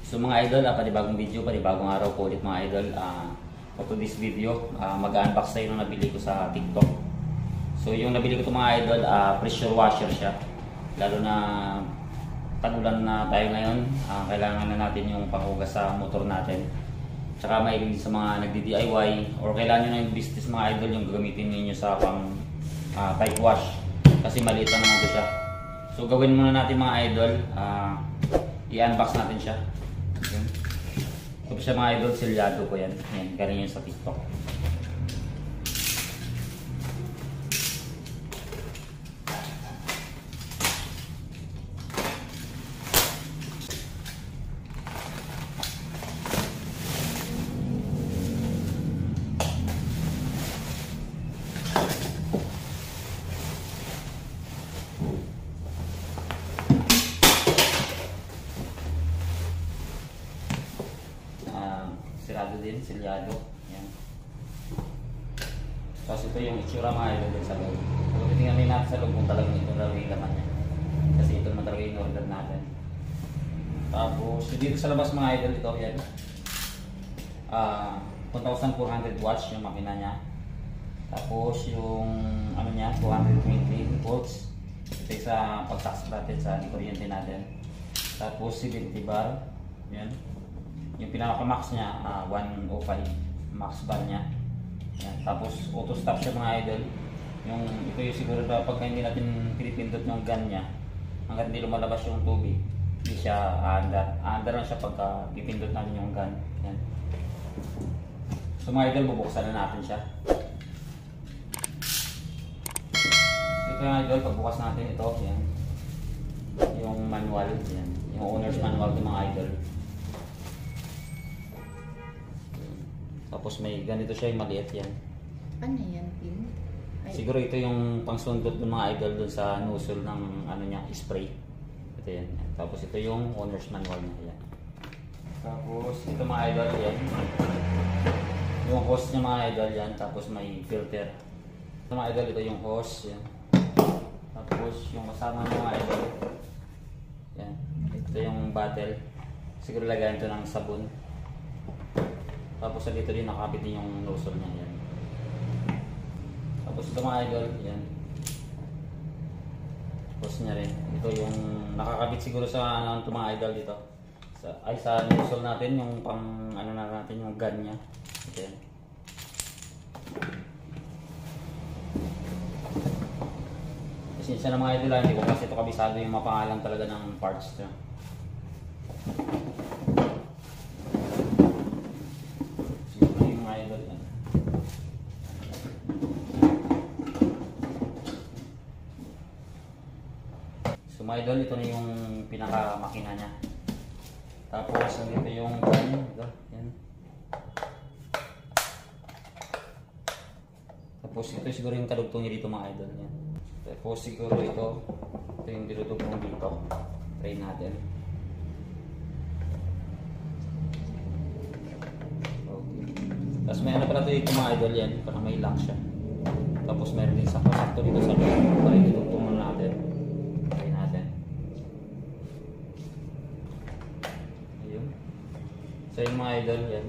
So mga idol, panibagong video, panibagong araw po ulit mga idol. For today's video, mag-unbox tayo ng nabili ko sa TikTok. So yung nabili ko ito mga idol, pressure washer siya. Lalo na tag-ulan na tayo ngayon, kailangan na natin yung panghugas sa motor natin. Tsaka mahilig sa mga nagdi-DIY or kailangan nyo na yung business mga idol yung gagamitin ninyo sa pang type wash. Kasi maliit lang naman ito siya. So gawin muna natin mga idol, i-unbox natin siya. Ito siya mga idol, selyado po yan. Yan, galing yun sa TikTok. Sirado din, selyado. Yan. Tapos ito yung itsura mga idol din sa loob. So titingnan natin sa loob kung talagang ito talaga yung laman niya. Kasi ito naman talaga yung order natin. Tapos dito sa labas mga idol ito, yan. 1,400 watts yung makina niya. Tapos yung ano niya, 220 volts. Ito yung sa pag-tax bracket sa kuryente natin. Tapos 70 bar. Yan. Yung pinaka-max niya, 105 max bar niya. Yan. Tapos auto stop siya mga idol. Yung ito yung siguro pag hindi natin pinipindot yung gun niya, hanggang hindi lumalabas yung tubig, hindi siya aandar. Aandar lang siya pagka pipindot natin yung gun. Yan. So mga idol, bubuksan na natin siya. Ito yung idol, pagbukas natin ito, yan. Yung manual, yan. Yung owner's manual ng mga idol. Tapos may ganito siya yung maliit yan. Ano yan, Pin? Siguro ito yung pangsundot ng mga idol dun sa nozzle ng ano niya, spray. Ito yan. Tapos ito yung owner's manual niya. Yan. Tapos ito mga idol yan. Yung hose niya mga idol yan. Tapos may filter. Ito mga idol, ito yung hose. Yan. Tapos yung kasama ng mga idol. Yan. Ito yung bottle. Siguro lagayan ito ng sabon. Tapos dito din nakakabit din yung nozzle niya. Yan. Tapos ito mga idol, yan. Tapos niya rin. Ito yung nakakabit siguro sa ano, mga idol dito. Sa nozzle natin, yung pang ano na natin, yung gun niya. Ito yan. Pasensya na mga idol, hindi ko kasi ito kabisado yung mapangalan talaga ng parts niya. So mga idol, ito na yung pinaka-makina niya. Tapos dito yung gun. Yan. Tapos ito siguro yung kadugtong niya dito mga idol. Yan. Tapos siguro ito yung dinudugtong dito. Try natin. Okay. Tapos may ano pala ito mga idol yan. Parang may lang siya. Tapos meron din sakto dito sa loob. Para dinudugtong natin. So yung mga idol yan.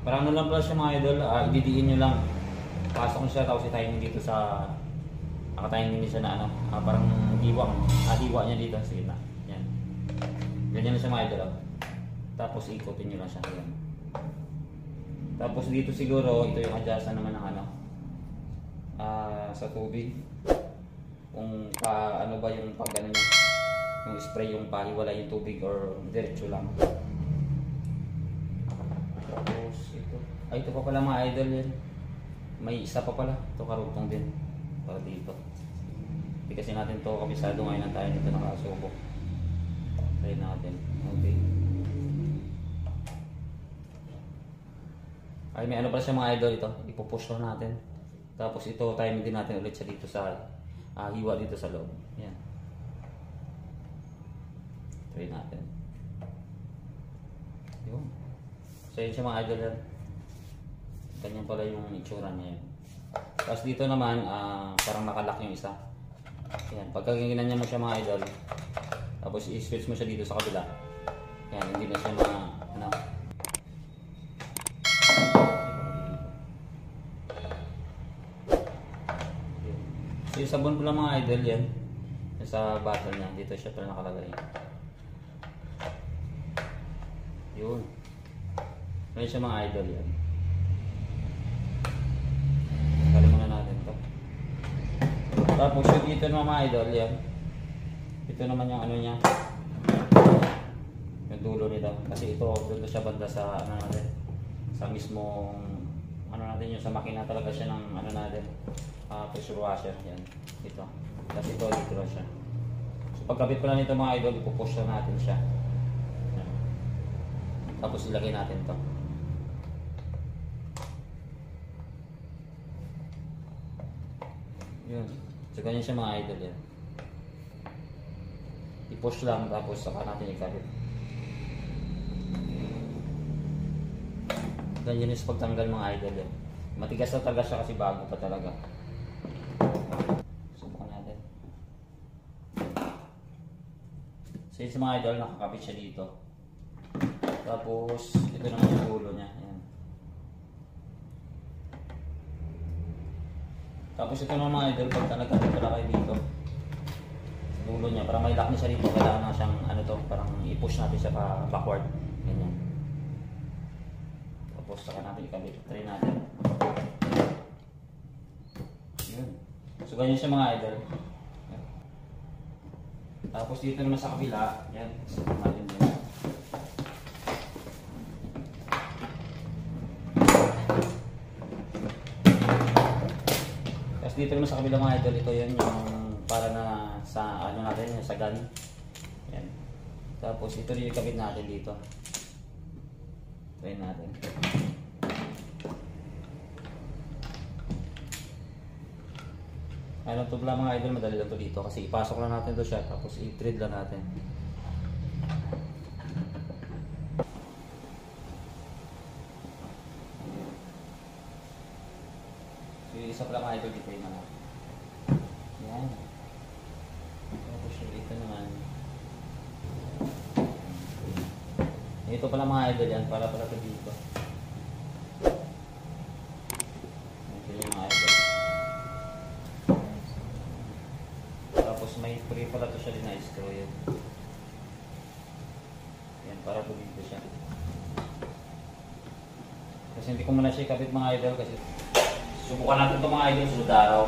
Parang ano lang pala siya mga idol, ididiin nyo lang. Pasok nyo siya tapos itayin nyo dito sa nakatayin nyo siya na ano, parang hiwa niya dito. Sige na, yan. Ganyan na siya mga idol. Tapos ikotin nyo lang siya. Yan. Tapos dito siguro, ito yung adjustan naman ng ano, sa tubig. Kung ano ba yung pag ano niya, yung spray, yung pahiwala yung tubig or diretso lang. Tapos ito. Ay, ito pa pala mga idol yan. May isa pa pala. Ito karugtong din. Para dito. Hindi kasi natin ito kabisado ngayon ang tayo dito nakasubok. Try natin. Okay. Ay, may ano pala siya mga idol ito. Ipupush lang natin. Tapos ito, time din natin ulit siya dito sa hiwa dito sa loob. Yan. Try natin. Yun. So yun siya mga idol yan. Ganyan pala yung itsura niya. Tapos dito naman, parang nakalock yung isa. Yan. Pagka ginanyan mo siya mga idol, tapos i-switch mo siya dito sa kabila. Yan, hindi na siya mga ano. So yung sabon ko lang mga idol yan. Sa bottle niya, dito siya pala nakalagay. Yun. Ngayon siya mga idol yan. Kali muna natin to. Tapos yung dito naman mga idol yan. Ito naman yung ano niya. Yung dulo nito. Kasi ito, dulo siya banda sa ano natin. Sa mismong ano natin yung sa makina talaga siya ng ano natin. Pressure washer yan. Ito. Kasi ito dito lang siya. So pagkabit pala nito mga idol, ipupush na natin siya. Yan. Tapos ilagay natin to. Yun. So ganyan siya mga idol yan. I-push lang tapos saka natin ikabit. Ganyan yung pagtanggal mga idol yan. Matigas na talaga siya kasi bago pa talaga. Subukan natin. So yun sa mga idol, nakakabit siya dito. Tapos ito naman yung ulo niya. Ayan. Tapos ito naman mga idol, pag nagkabit pala kayo dito sa ulo niya, parang may lock na siya dito. Kailangan na siyang ano to, parang i-push natin siya pa backward. Ganyan. Tapos saka natin ikabit. Try natin. Yun. So ganyan siya mga idol. Yan. Tapos dito naman sa kabila, yan. Sabon natin din. Tapos dito naman sa kabila mga idol, ito yun yung para na sa ano natin, yung sa gun. Yan. Tapos ito rin yung kabit natin dito. Try natin. Ano to pala mga idol, madali lang to dito kasi ipasok lang natin to siya tapos i-thread lang natin. So yung isa pala mga idol dito yung mga yan. Tapos yung ito naman. Ito pala mga idol yan para pala to dito. Ito yung mga idol. Tapos may free pala to siya din na screw yun. Yan, para to dito siya. Kasi hindi ko muna siya ikabit mga idol kasi subukan natin ito mga idol sa araw.